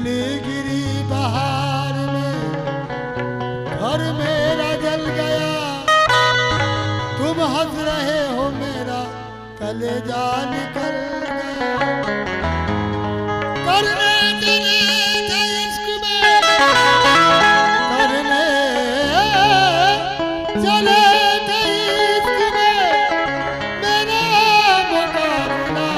नीलगिरी बहार में घर मेरा जल गया, तुम हंस रहे हो मेरा कलेजा निकल गया। करने चले थे इश्क में, करने चले थे इश्क में मेरा मुकाबला,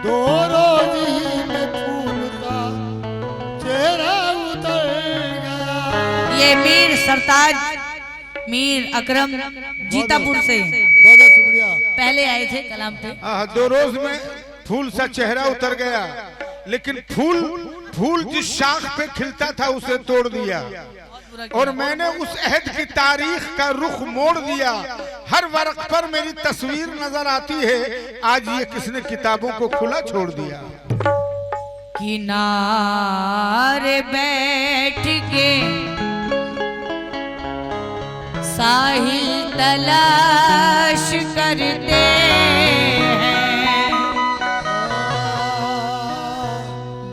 दो रोज ही में फूल का चेहरा उतर गया। ये मीर सरताज मीर अकरम जीतापुर से बहुत बहुत शुक्रिया। पहले आए थे कलाम पे। दो रोज में फूल सा चेहरा उतर गया, लेकिन फूल जिस शाख पे खिलता था उसे तोड़ दिया, और मैंने उस अहद की तारीख का रुख मोड़ दिया। हर वर्क पर मेरी तस्वीर नजर आती है, आज ये किसने किताबों को खुला छोड़ दिया। किनारे बैठ के साहिल तलाश करते हैं,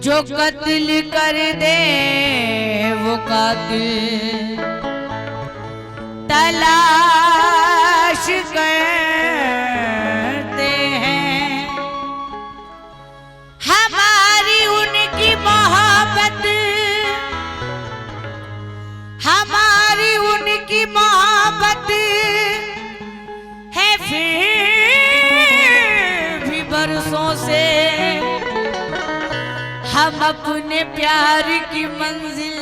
जो कत्ल कर दे वो कातिल तलाश करते हैं। हमारी उनकी मोहब्बत, हमारी उनकी मोहब्बत है फिर भी बरसों से, हम अपने प्यार की मंजिल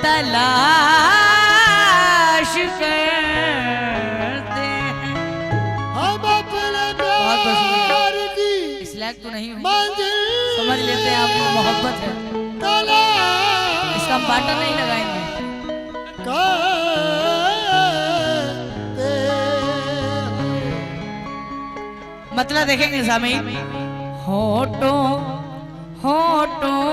तलाश करते हैं। हम अपने प्यार की इस लायक तो नहीं हूँ, मंजिल समझ लेते हैं आपको मोहब्बत है, तलाश इसका हम बाटा नहीं लगाएंगे। करते मतलब देखेंगे सामीन, होठों होठों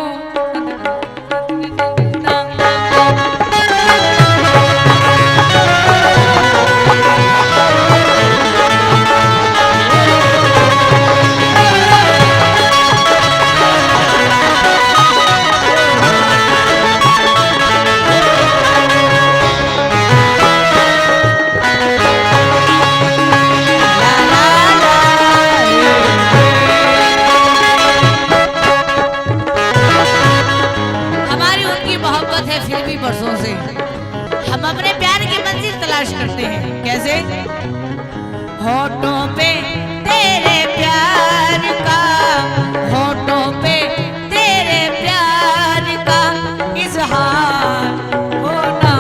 बरसों से हम अपने प्यार की मंजिल तलाश करते हैं। कैसे? होठों पे तेरे प्यार का, होठों पे तेरे प्यार का इजहार होना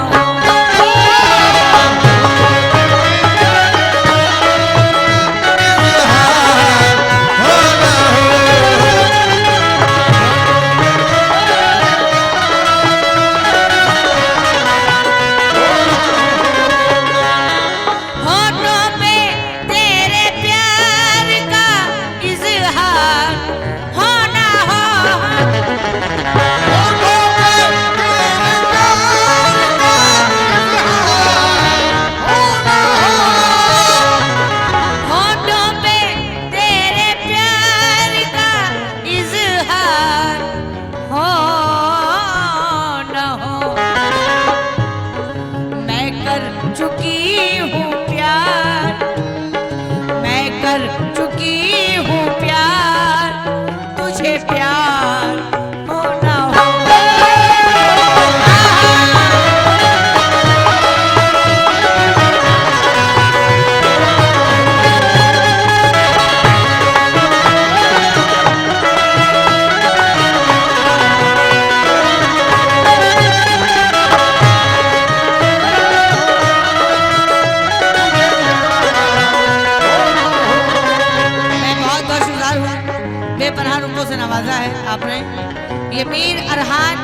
ये मीर अरहान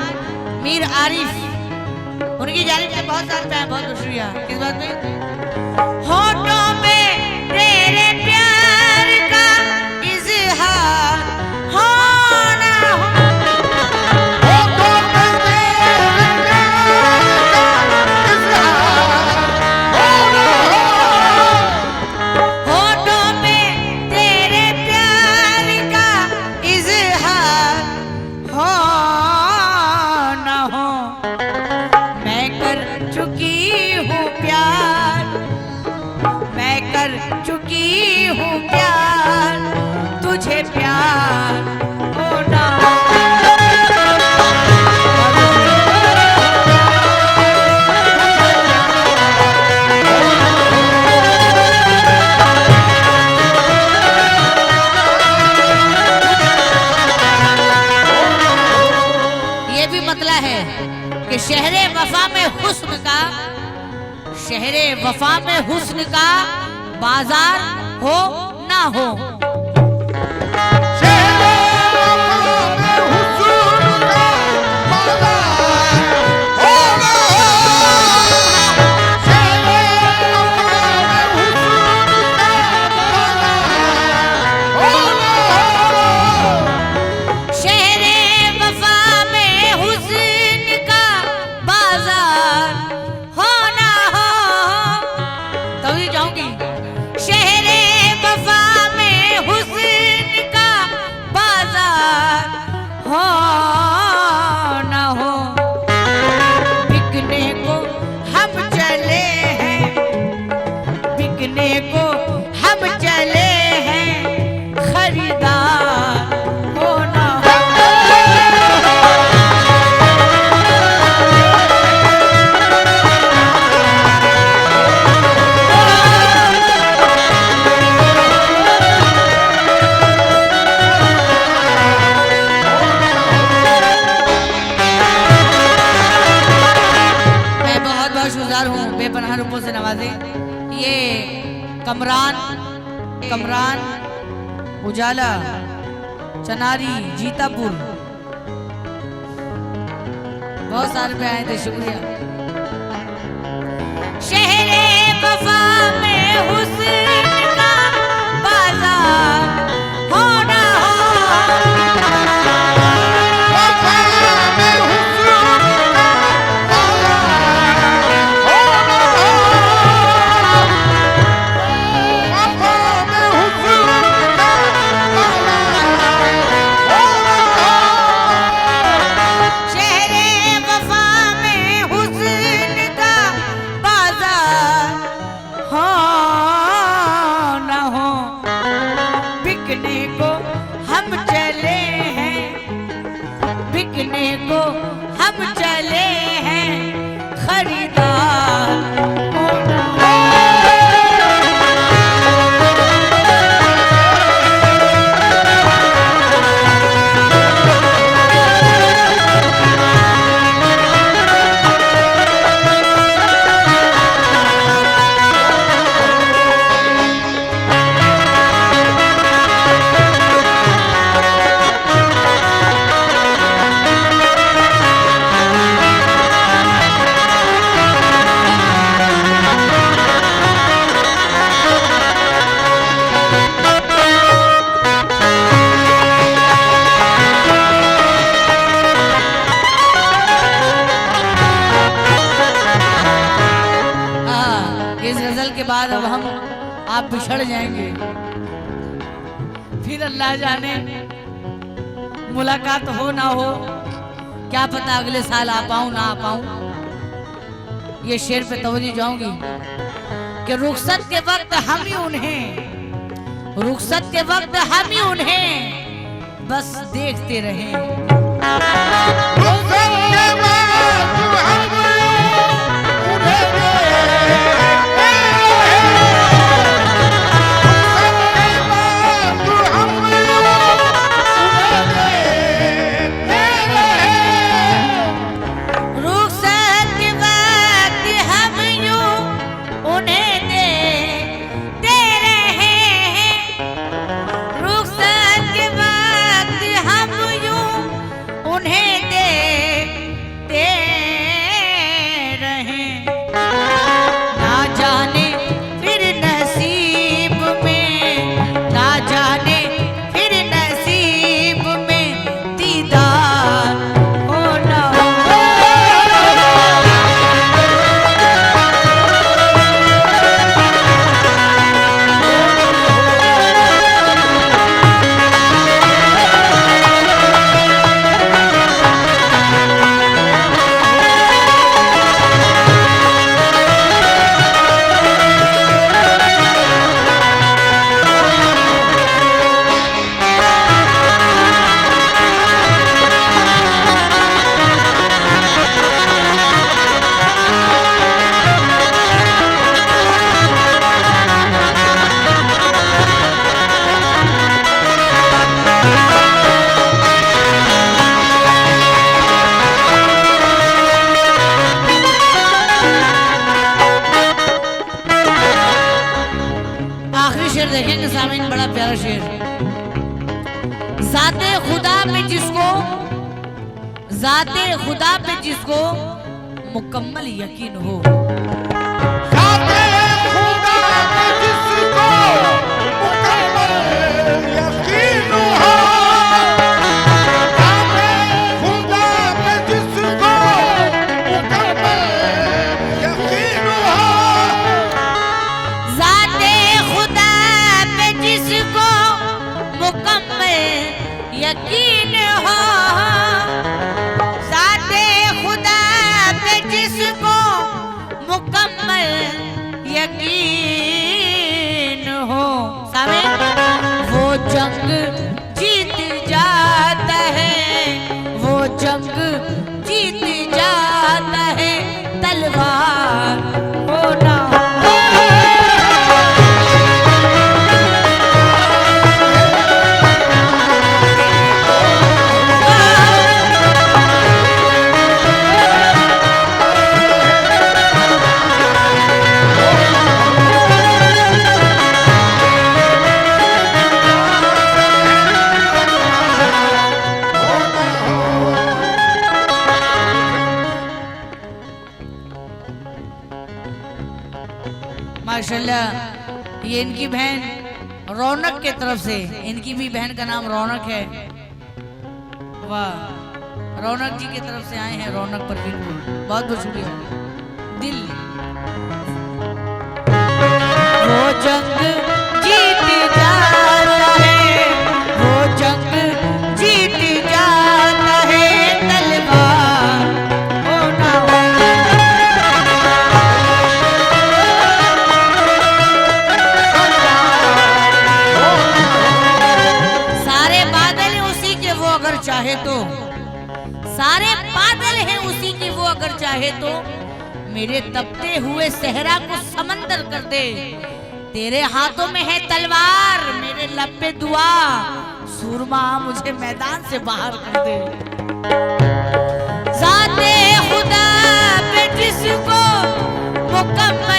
मीर आरिफ उनकी जानिब से बहुत सारे प्यार, बहुत शुक्रिया। किस बात में? होठों पे तेरे प्यार का इजहार होना हो, होठों पे तेरे प्यार का इजहार होना हो, होठों पे तेरे प्यार का इजहार हुस्न का, शहरे वफा में हुस्न का बाजार हो ना हो। बेपनाह रूपों से नवाजे। ये कमरान उजाला चनारी जीतापुर बहुत सारे पे आए थे, शुक्रिया। शहरे वफा में हुस्न का बाजार हो ना के बाद अब हम आप बिछड़ जाएंगे, फिर अल्लाह जाने मुलाकात हो ना हो, क्या पता अगले साल आ पाऊं ना आ पाऊं। ये शेर पे तवज्जो जाऊंगी कि रुखसत के वक्त हम ही उन्हें, रुखसत के वक्त हम ही उन्हें बस देखते रहें। शेर देखेंगे सामीन, बड़ा प्यारा शेर। जाते खुदा पे जिसको, जाते खुदा पे जिसको मुकम्मल यकीन हो, जाते खुदा पे जिसको मुकम्मल यकीन हो, जाते खुदा पे जिसको मुकम्मल यकीन हो, जाते खुदा पे जिसको मुकम्मल यकीन हो, जाते खुदा पे जिसको मुकम्मल यकीन हो, सामने वो जंग जीत जाता है, वो जंग जीत जाता है, तलवार हो ना हो। माशाल्लाह, ये इनकी बहन रौनक के तरफ से, इनकी भी बहन का नाम रौनक है। वाह, रौनक जी की तरफ से आए हैं, रौनक परवीन को बहुत बहुत शुक्रिया। दिल वो जंग जीत जाता है, वो जंग जीत जाता है, तलवार हो ना हो। चाहे तो सारे बादल हैं उसी की, वो अगर चाहे तो मेरे तपते हुए सहरा को समंदर कर दे। तेरे हाथों में है तलवार, मेरे लब पे दुआ, सूरमा मुझे मैदान से बाहर कर दे। जाते खुदा पे जिसको मुकम्मल